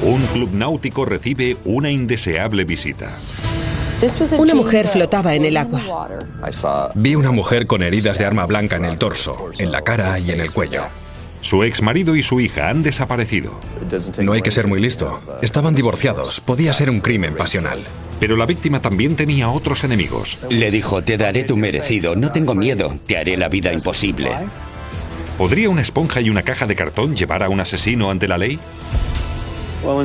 Un club náutico recibe una indeseable visita. Una mujer flotaba en el agua. Vi una mujer con heridas de arma blanca en el torso, en la cara y en el cuello. Su exmarido y su hija han desaparecido. No hay que ser muy listo. Estaban divorciados. Podía ser un crimen pasional. Pero la víctima también tenía otros enemigos. Le dijo: te daré tu merecido, no tengo miedo, te haré la vida imposible. ¿Podría una esponja y una caja de cartón llevar a un asesino ante la ley?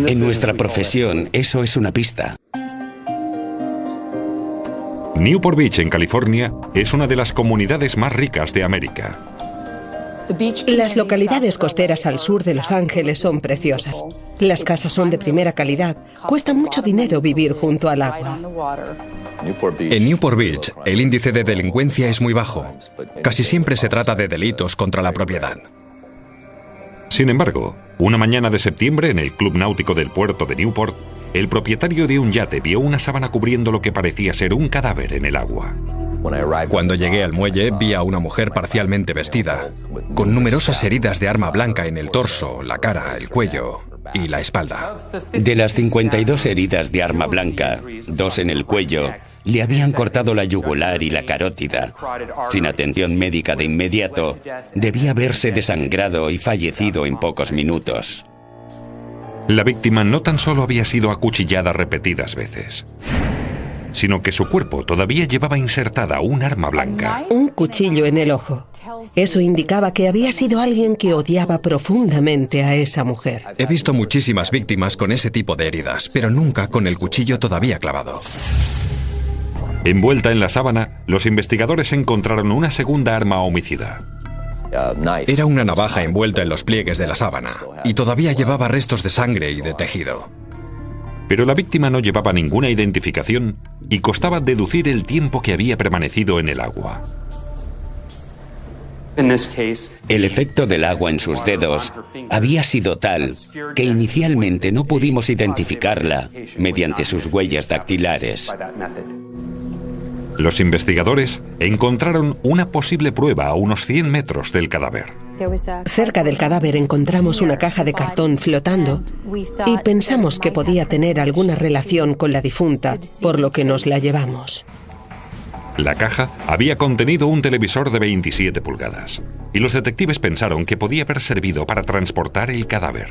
En nuestra profesión, eso es una pista. Newport Beach, en California, es una de las comunidades más ricas de América. Las localidades costeras al sur de Los Ángeles son preciosas. Las casas son de primera calidad. Cuesta mucho dinero vivir junto al agua. En Newport Beach, el índice de delincuencia es muy bajo. Casi siempre se trata de delitos contra la propiedad. Sin embargo, una mañana de septiembre en el Club Náutico del puerto de Newport, el propietario de un yate vio una sábana cubriendo lo que parecía ser un cadáver en el agua. Cuando llegué al muelle, vi a una mujer parcialmente vestida, con numerosas heridas de arma blanca en el torso, la cara, el cuello y la espalda. De las 52 heridas de arma blanca, 2 en el cuello, le habían cortado la yugular y la carótida. Sin atención médica de inmediato, debía haberse desangrado y fallecido en pocos minutos. La víctima no tan solo había sido acuchillada repetidas veces, sino que su cuerpo todavía llevaba insertada un arma blanca. Un cuchillo en el ojo. Eso indicaba que había sido alguien que odiaba profundamente a esa mujer. He visto muchísimas víctimas con ese tipo de heridas, pero nunca con el cuchillo todavía clavado. Envuelta en la sábana, los investigadores encontraron una segunda arma homicida. Era una navaja envuelta en los pliegues de la sábana, y todavía llevaba restos de sangre y de tejido. Pero la víctima no llevaba ninguna identificación y costaba deducir el tiempo que había permanecido en el agua. El efecto del agua en sus dedos había sido tal que inicialmente no pudimos identificarla mediante sus huellas dactilares. Los investigadores encontraron una posible prueba a unos 100 metros del cadáver. Cerca del cadáver encontramos una caja de cartón flotando y pensamos que podía tener alguna relación con la difunta, por lo que nos la llevamos. La caja había contenido un televisor de 27 pulgadas y los detectives pensaron que podía haber servido para transportar el cadáver.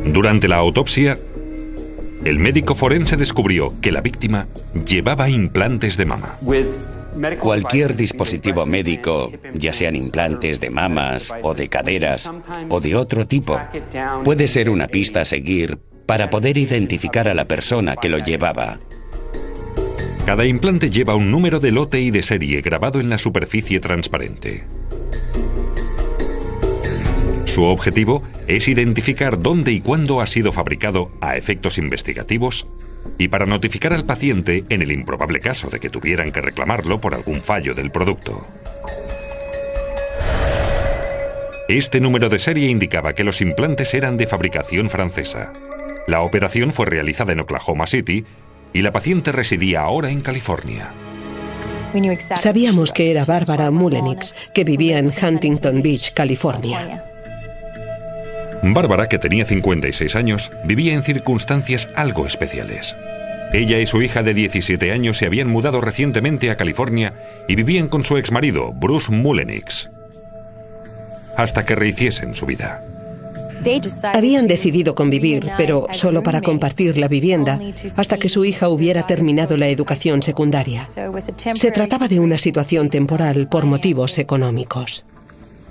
Durante la autopsia, el médico forense descubrió que la víctima llevaba implantes de mama. Cualquier dispositivo médico, ya sean implantes de mamas o de caderas o de otro tipo, puede ser una pista a seguir para poder identificar a la persona que lo llevaba. Cada implante lleva un número de lote y de serie grabado en la superficie transparente. Su objetivo es identificar dónde y cuándo ha sido fabricado a efectos investigativos y para notificar al paciente en el improbable caso de que tuvieran que reclamarlo por algún fallo del producto. Este número de serie indicaba que los implantes eran de fabricación francesa. La operación fue realizada en Oklahoma City y la paciente residía ahora en California. Sabíamos que era Barbara Mullenix, que vivía en Huntington Beach, California. Bárbara, que tenía 56 años, vivía en circunstancias algo especiales. Ella y su hija de 17 años se habían mudado recientemente a California y vivían con su exmarido, Bruce Mullenix, hasta que rehiciesen su vida. Habían decidido convivir, pero solo para compartir la vivienda, hasta que su hija hubiera terminado la educación secundaria. Se trataba de una situación temporal por motivos económicos.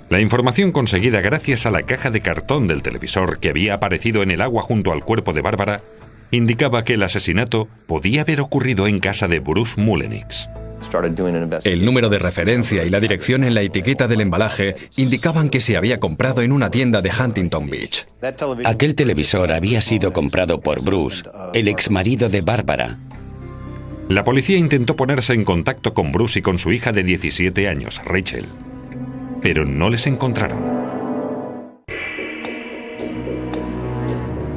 La información conseguida gracias a la caja de cartón del televisor que había aparecido en el agua junto al cuerpo de Bárbara indicaba que el asesinato podía haber ocurrido en casa de Bruce Mullenix. El número de referencia y la dirección en la etiqueta del embalaje indicaban que se había comprado en una tienda de Huntington Beach. Aquel televisor había sido comprado por Bruce, el exmarido de Bárbara. La policía intentó ponerse en contacto con Bruce y con su hija de 17 años, Rachel, pero no les encontraron.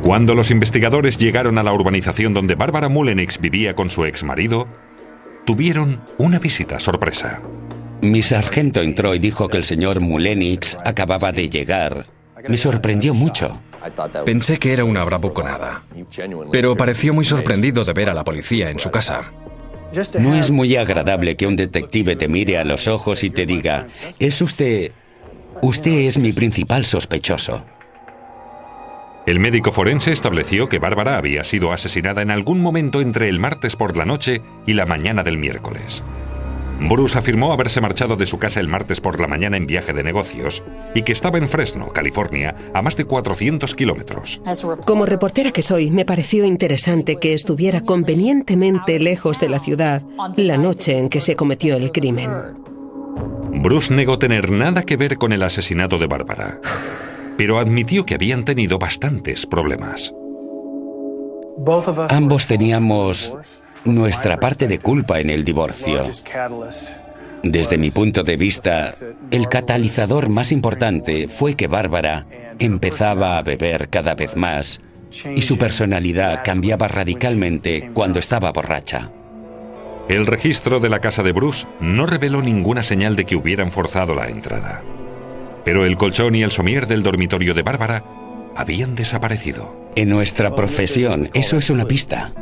Cuando los investigadores llegaron a la urbanización donde Barbara Mullenix vivía con su exmarido, tuvieron una visita sorpresa. Mi sargento entró y dijo que el señor Mullenix acababa de llegar. Me sorprendió mucho. Pensé que era una bravuconada, pero pareció muy sorprendido de ver a la policía en su casa. No es muy agradable que un detective te mire a los ojos y te diga: «Es usted es mi principal sospechoso». El médico forense estableció que Bárbara había sido asesinada en algún momento entre el martes por la noche y la mañana del miércoles. Bruce afirmó haberse marchado de su casa el martes por la mañana en viaje de negocios y que estaba en Fresno, California, a más de 400 kilómetros. Como reportera que soy, me pareció interesante que estuviera convenientemente lejos de la ciudad la noche en que se cometió el crimen. Bruce negó tener nada que ver con el asesinato de Bárbara, pero admitió que habían tenido bastantes problemas. Ambos teníamos nuestra parte de culpa en el divorcio. Desde mi punto de vista, el catalizador más importante fue que Bárbara empezaba a beber cada vez más y su personalidad cambiaba radicalmente cuando estaba borracha. El registro de la casa de Bruce no reveló ninguna señal de que hubieran forzado la entrada. Pero el colchón y el somier del dormitorio de Bárbara habían desaparecido. En nuestra profesión, eso es una pista.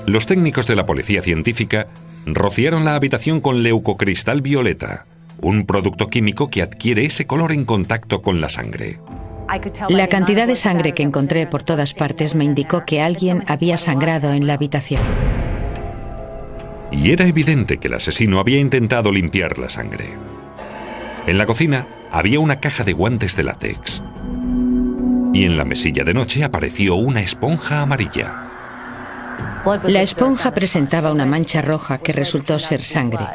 Los técnicos de la policía científica rociaron la habitación con leucocristal violeta, un producto químico que adquiere ese color en contacto con la sangre. La cantidad de sangre que encontré por todas partes me indicó que alguien había sangrado en la habitación. Y era evidente que el asesino había intentado limpiar la sangre. En la cocina había una caja de guantes de látex. Y en la mesilla de noche apareció una esponja amarilla. La esponja presentaba una mancha roja que resultó ser sangre.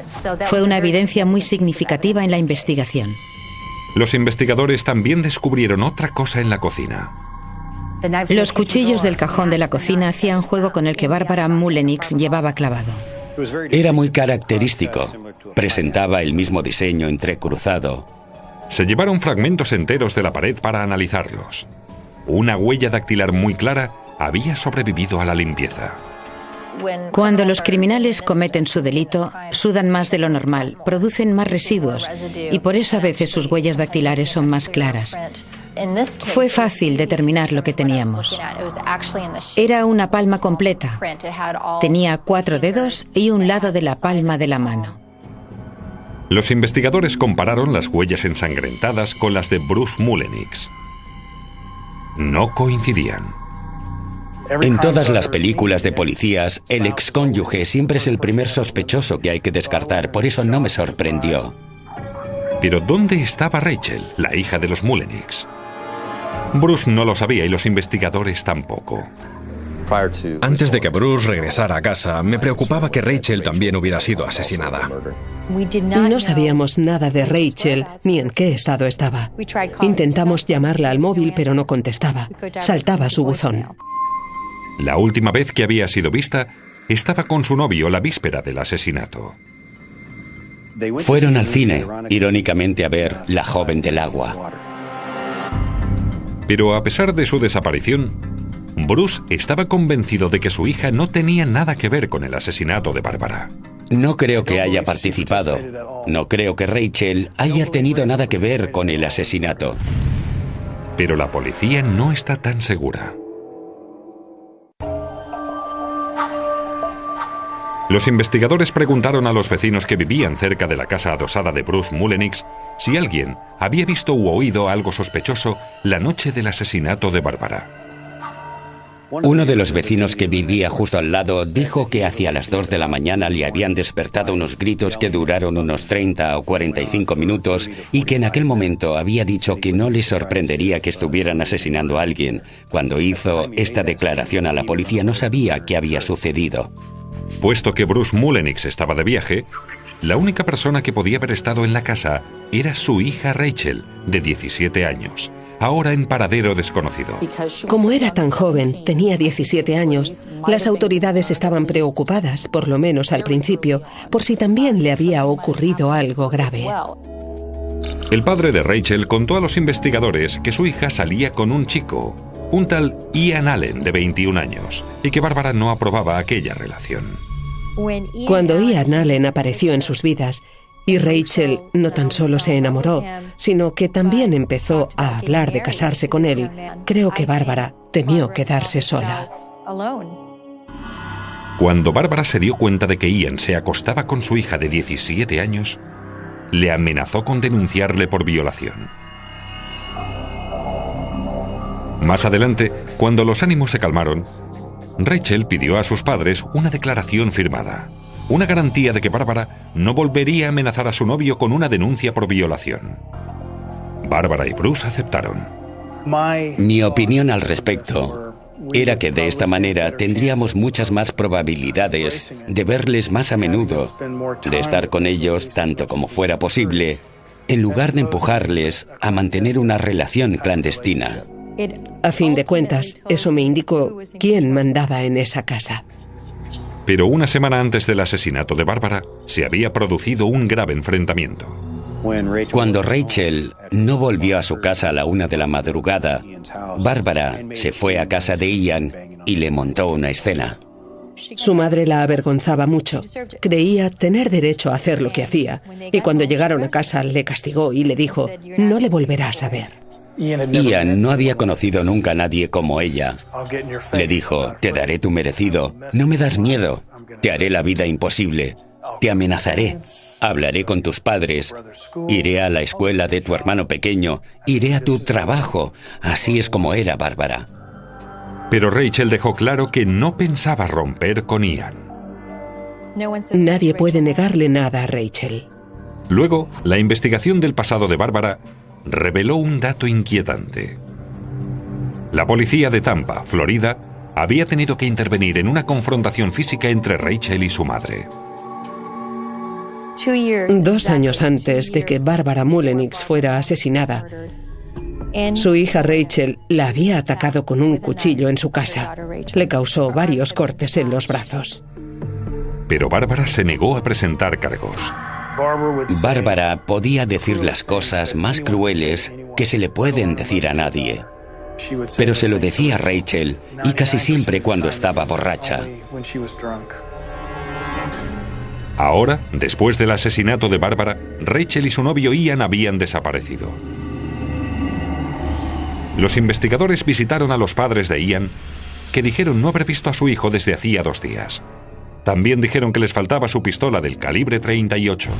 Fue una evidencia muy significativa en la investigación. Los investigadores también descubrieron otra cosa en la cocina. Los cuchillos del cajón de la cocina hacían juego con el que Bárbara Mullenix llevaba clavado. Era muy característico. Presentaba el mismo diseño entrecruzado. Se llevaron fragmentos enteros de la pared para analizarlos. Una huella dactilar muy clara había sobrevivido a la limpieza. Cuando los criminales cometen su delito, sudan más de lo normal, producen más residuos y por eso a veces sus huellas dactilares son más claras. Fue fácil determinar lo que teníamos. Era una palma completa. Tenía 4 dedos y un lado de la palma de la mano. Los investigadores compararon las huellas ensangrentadas con las de Bruce Mullenix. No coincidían. En todas las películas de policías, el excónyuge siempre es el primer sospechoso que hay que descartar, por eso no me sorprendió. Pero ¿dónde estaba Rachel, la hija de los Mullenix? Bruce no lo sabía y los investigadores tampoco. Antes de que Bruce regresara a casa, me preocupaba que Rachel también hubiera sido asesinada. No sabíamos nada de Rachel ni en qué estado estaba. Intentamos llamarla al móvil, pero no contestaba. Saltaba su buzón. La última vez que había sido vista, estaba con su novio la víspera del asesinato. Fueron al cine, irónicamente, a ver La joven del agua. Pero a pesar de su desaparición, Bruce estaba convencido de que su hija no tenía nada que ver con el asesinato de Bárbara. No creo que haya participado. No creo que Rachel haya tenido nada que ver con el asesinato. Pero la policía no está tan segura. Los investigadores preguntaron a los vecinos que vivían cerca de la casa adosada de Bruce Mullenix si alguien había visto u oído algo sospechoso la noche del asesinato de Bárbara. Uno de los vecinos que vivía justo al lado dijo que hacia las 2 de la mañana le habían despertado unos gritos que duraron unos 30 o 45 minutos y que en aquel momento había dicho que no le sorprendería que estuvieran asesinando a alguien. Cuando hizo esta declaración a la policía no sabía qué había sucedido. Puesto que Bruce Mullenix estaba de viaje, la única persona que podía haber estado en la casa era su hija Rachel, de 17 años, ahora en paradero desconocido. Como era tan joven, tenía 17 años, las autoridades estaban preocupadas, por lo menos al principio, por si también le había ocurrido algo grave. El padre de Rachel contó a los investigadores que su hija salía con un chico, un tal Ian Allen, de 21 años, y que Bárbara no aprobaba aquella relación. Cuando Ian Allen apareció en sus vidas, Y Rachel no tan solo se enamoró, sino que también empezó a hablar de casarse con él. Creo que Bárbara temió quedarse sola. Cuando Bárbara se dio cuenta de que Ian se acostaba con su hija de 17 años, le amenazó con denunciarle por violación. Más adelante, cuando los ánimos se calmaron, Rachel pidió a sus padres una declaración firmada, una garantía de que Bárbara no volvería a amenazar a su novio con una denuncia por violación. Bárbara y Bruce aceptaron. Mi opinión al respecto era que de esta manera tendríamos muchas más probabilidades de verles más a menudo, de estar con ellos tanto como fuera posible, en lugar de empujarles a mantener una relación clandestina. A fin de cuentas, eso me indicó quién mandaba en esa casa. Pero una semana antes del asesinato de Bárbara, se había producido un grave enfrentamiento. Cuando Rachel no volvió a su casa a la 1 de la madrugada, Bárbara se fue a casa de Ian y le montó una escena. Su madre la avergonzaba mucho. Creía tener derecho a hacer lo que hacía. Y cuando llegaron a casa le castigó y le dijo, no le volverás a ver. Ian no había conocido nunca a nadie como ella. Le dijo, te daré tu merecido, no me das miedo, te haré la vida imposible, te amenazaré, hablaré con tus padres, iré a la escuela de tu hermano pequeño, iré a tu trabajo. Así es como era Bárbara. Pero Rachel dejó claro que no pensaba romper con Ian. Nadie puede negarle nada a Rachel. Luego, la investigación del pasado de Bárbara reveló un dato inquietante. La policía de Tampa, Florida, había tenido que intervenir en una confrontación física entre Rachel y su madre. 2 años antes de que Bárbara Mullenix fuera asesinada, su hija Rachel la había atacado con un cuchillo en su casa. Le causó varios cortes en los brazos. Pero Bárbara se negó a presentar cargos. Bárbara podía decir las cosas más crueles que se le pueden decir a nadie. Pero se lo decía a Rachel, y casi siempre cuando estaba borracha. Ahora, después del asesinato de Bárbara, Rachel y su novio Ian habían desaparecido. Los investigadores visitaron a los padres de Ian, que dijeron no haber visto a su hijo desde hacía 2 días. También dijeron que les faltaba su pistola del calibre 38.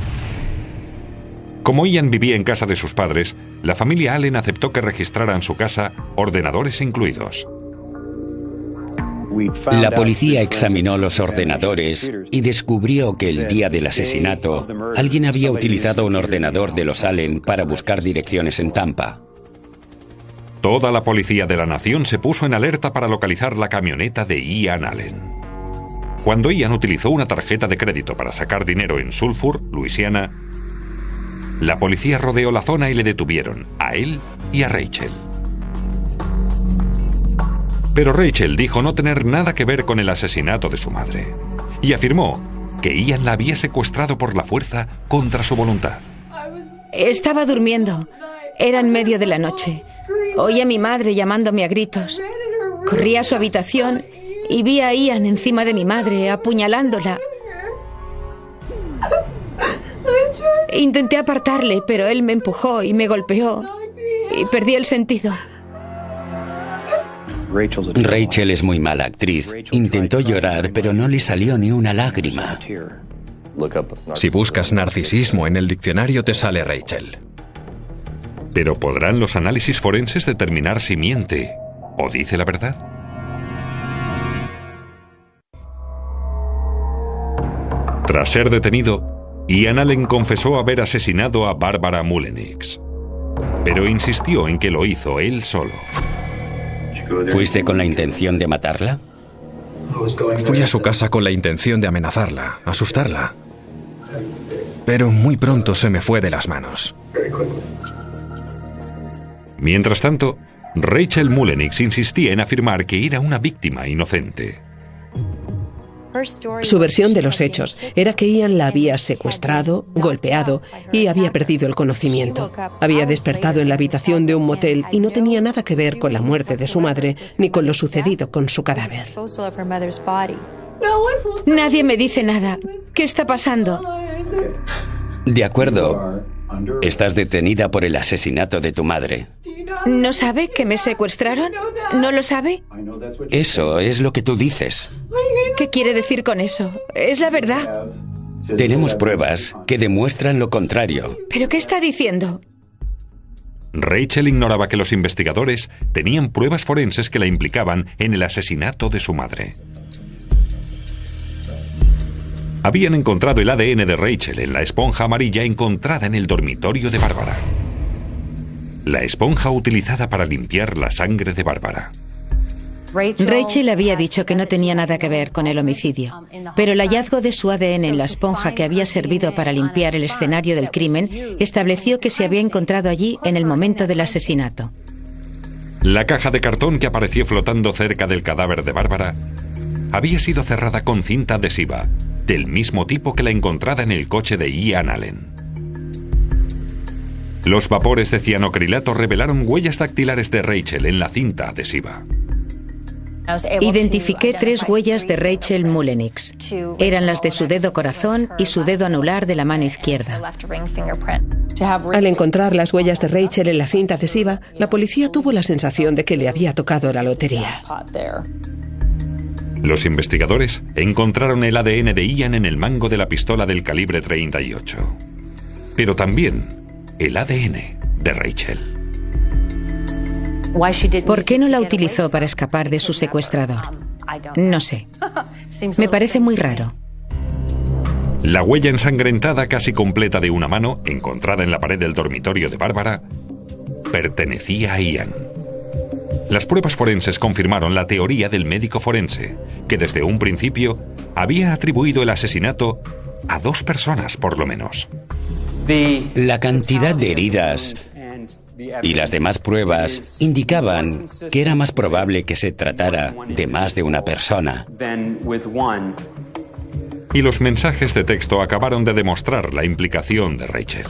Como Ian vivía en casa de sus padres, la familia Allen aceptó que registraran su casa, ordenadores incluidos. La policía examinó los ordenadores y descubrió que el día del asesinato, alguien había utilizado un ordenador de los Allen para buscar direcciones en Tampa. Toda la policía de la nación se puso en alerta para localizar la camioneta de Ian Allen. Cuando Ian utilizó una tarjeta de crédito para sacar dinero en Sulphur, Luisiana, la policía rodeó la zona y le detuvieron, a él y a Rachel. Pero Rachel dijo no tener nada que ver con el asesinato de su madre y afirmó que Ian la había secuestrado por la fuerza contra su voluntad. Estaba durmiendo. Era en medio de la noche. Oí a mi madre llamándome a gritos. Corrí a su habitación y vi a Ian encima de mi madre, apuñalándola. Intenté apartarle, pero él me empujó y me golpeó. Y perdí el sentido. Rachel es muy mala actriz. Intentó llorar, pero no le salió ni una lágrima. Si buscas narcisismo en el diccionario te sale Rachel. Pero ¿podrán los análisis forenses determinar si miente o dice la verdad? Tras ser detenido, Ian Allen confesó haber asesinado a Bárbara Mullenix, pero insistió en que lo hizo él solo. ¿Fuiste con la intención de matarla? Fui a su casa con la intención de amenazarla, asustarla. Pero muy pronto se me fue de las manos. Mientras tanto, Rachel Mullenix insistía en afirmar que era una víctima inocente. Su versión de los hechos era que Ian la había secuestrado, golpeado y había perdido el conocimiento. Había despertado en la habitación de un motel y no tenía nada que ver con la muerte de su madre ni con lo sucedido con su cadáver. Nadie me dice nada. ¿Qué está pasando? De acuerdo. Estás detenida por el asesinato de tu madre. ¿No sabe que me secuestraron? ¿No lo sabe? Eso es lo que tú dices. ¿Qué quiere decir con eso? Es la verdad. Tenemos pruebas que demuestran lo contrario. ¿Pero qué está diciendo? Rachel ignoraba que los investigadores tenían pruebas forenses que la implicaban en el asesinato de su madre. Habían encontrado el ADN de Rachel en la esponja amarilla encontrada en el dormitorio de Bárbara. La esponja utilizada para limpiar la sangre de Bárbara. Rachel había dicho que no tenía nada que ver con el homicidio, pero el hallazgo de su ADN en la esponja que había servido para limpiar el escenario del crimen estableció que se había encontrado allí en el momento del asesinato. La caja de cartón que apareció flotando cerca del cadáver de Bárbara había sido cerrada con cinta adhesiva, del mismo tipo que la encontrada en el coche de Ian Allen. Los vapores de cianocrilato revelaron huellas dactilares de Rachel en la cinta adhesiva. Identifiqué 3 huellas de Rachel Mullenix. Eran las de su dedo corazón y su dedo anular de la mano izquierda. Al encontrar las huellas de Rachel en la cinta adhesiva, la policía tuvo la sensación de que le había tocado la lotería. Los investigadores encontraron el ADN de Ian en el mango de la pistola del calibre 38. Pero también el ADN de Rachel. ¿Por qué no la utilizó para escapar de su secuestrador? No sé. Me parece muy raro. La huella ensangrentada casi completa de una mano, encontrada en la pared del dormitorio de Bárbara, pertenecía a Ian. Las pruebas forenses confirmaron la teoría del médico forense, que desde un principio había atribuido el asesinato a 2 personas por lo menos. La cantidad de heridas y las demás pruebas indicaban que era más probable que se tratara de más de una persona. Y los mensajes de texto acabaron de demostrar la implicación de Rachel.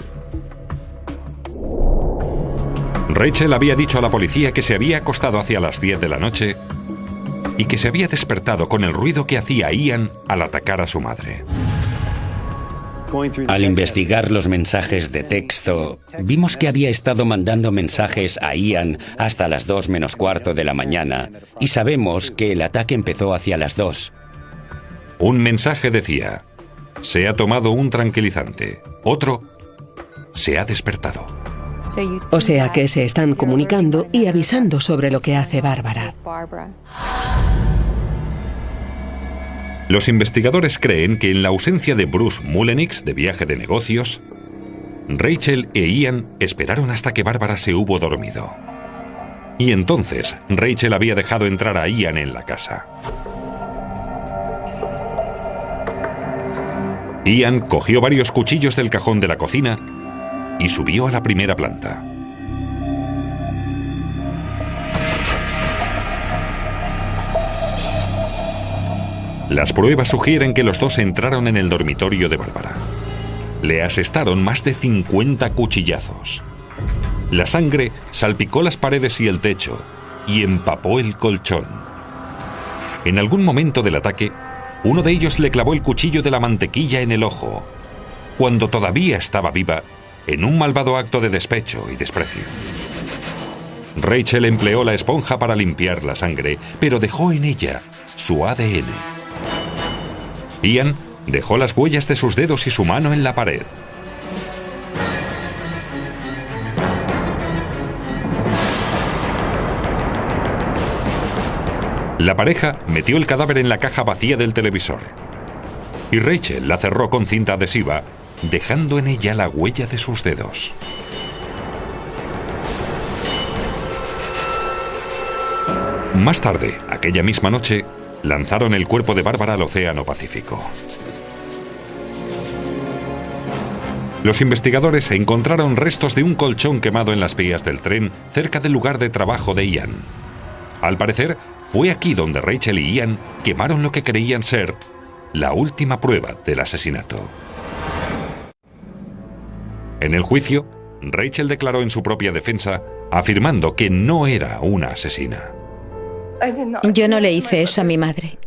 Rachel había dicho a la policía que se había acostado hacia las 10 de la noche y que se había despertado con el ruido que hacía Ian al atacar a su madre. Al investigar los mensajes de texto, vimos que había estado mandando mensajes a Ian hasta las 2 menos cuarto de la mañana y sabemos que el ataque empezó hacia las 2. Un mensaje decía: se ha tomado un tranquilizante. Otro: se ha despertado. O sea que se están comunicando y avisando sobre lo que hace Bárbara. Los investigadores creen que en la ausencia de Bruce Mullenix de viaje de negocios, Rachel e Ian esperaron hasta que Bárbara se hubo dormido. Y entonces Rachel había dejado entrar a Ian en la casa. Ian cogió varios cuchillos del cajón de la cocina y subió a la primera planta. Las pruebas sugieren que los 2 entraron en el dormitorio de Bárbara. Le asestaron más de 50 cuchillazos. La sangre salpicó las paredes y el techo y empapó el colchón. En algún momento del ataque, uno de ellos le clavó el cuchillo de la mantequilla en el ojo, cuando todavía estaba viva, en un malvado acto de despecho y desprecio. Rachel empleó la esponja para limpiar la sangre, pero dejó en ella su ADN. Ian dejó las huellas de sus dedos y su mano en la pared. La pareja metió el cadáver en la caja vacía del televisor. Y Rachel la cerró con cinta adhesiva, dejando en ella la huella de sus dedos. Más tarde, aquella misma noche, lanzaron el cuerpo de Bárbara al Océano Pacífico. Los investigadores encontraron restos de un colchón quemado en las vías del tren cerca del lugar de trabajo de Ian. Al parecer, fue aquí donde Rachel y Ian quemaron lo que creían ser la última prueba del asesinato. En el juicio, Rachel declaró en su propia defensa, afirmando que no era una asesina. Yo no le hice eso a mi madre.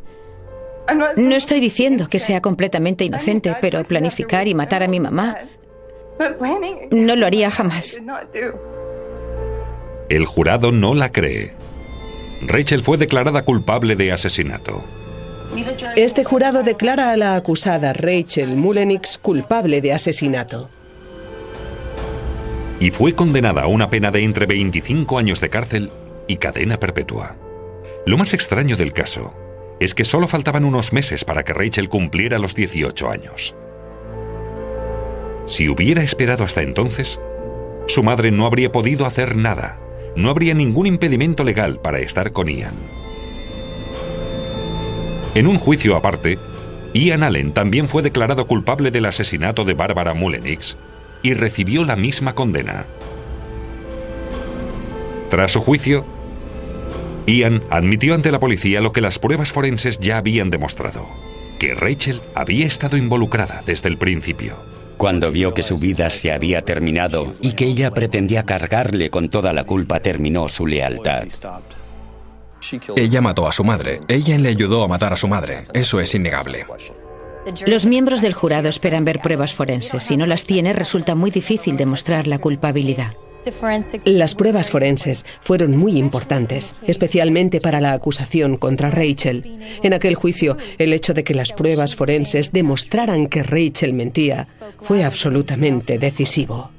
No estoy diciendo que sea completamente inocente, pero planificar y matar a mi mamá No lo haría jamás. El jurado no la cree. Rachel fue declarada culpable de asesinato. Este jurado declara a la acusada Rachel Mullenix culpable de asesinato. Y fue condenada a una pena de entre 25 años de cárcel y cadena perpetua. Lo más extraño del caso es que solo faltaban unos meses para que Rachel cumpliera los 18 años. Si hubiera esperado hasta entonces, su madre no habría podido hacer nada. No habría ningún impedimento legal para estar con Ian. En un juicio aparte, Ian Allen también fue declarado culpable del asesinato de Barbara Mullenix y recibió la misma condena. Tras su juicio, Ian admitió ante la policía lo que las pruebas forenses ya habían demostrado, que Rachel había estado involucrada desde el principio. Cuando vio que su vida se había terminado y que ella pretendía cargarle con toda la culpa, terminó su lealtad. Ella mató a su madre. Ella le ayudó a matar a su madre. Eso es innegable. Los miembros del jurado esperan ver pruebas forenses. Si no las tiene, resulta muy difícil demostrar la culpabilidad. Las pruebas forenses fueron muy importantes, especialmente para la acusación contra Rachel. En aquel juicio, el hecho de que las pruebas forenses demostraran que Rachel mentía fue absolutamente decisivo.